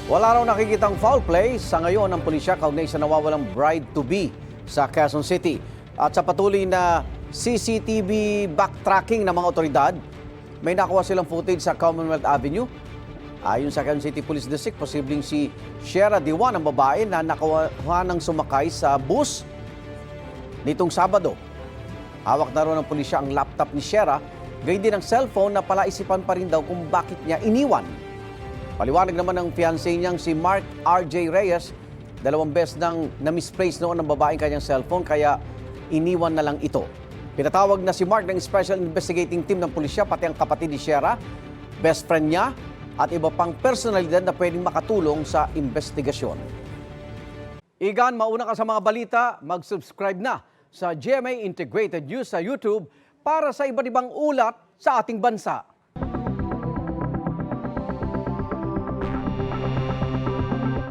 Wala raw nakikitang foul play sa ngayon ng pulisya kaugnay sa nawawalang bride-to-be sa Quezon City. At sa patuloy na CCTV backtracking ng mga otoridad, may nakuha silang footage sa Commonwealth Avenue. Ayon sa Quezon City Police District, posibleng si Shera Diwan, ang babae na nakuha ng sumakay sa bus nitong Sabado. Hawak na raw ng pulisya ang laptop ni Shera, gayon din ang cellphone na palaisipan pa rin daw kung bakit niya iniwan. Paliwanag naman ng fiancé niyang si Mark R.J. Reyes, 2 beses nang na-misplace noon ng babaeng kanyang cellphone kaya iniwan na lang ito. Pinatawag na si Mark ng Special Investigating Team ng pulisya, pati ang kapatid ni Shera, best friend niya at iba pang personalidad na pwedeng makatulong sa investigasyon. Igan, mauna ka sa mga balita, mag-subscribe na sa GMA Integrated News sa YouTube para sa iba't ibang ulat sa ating bansa.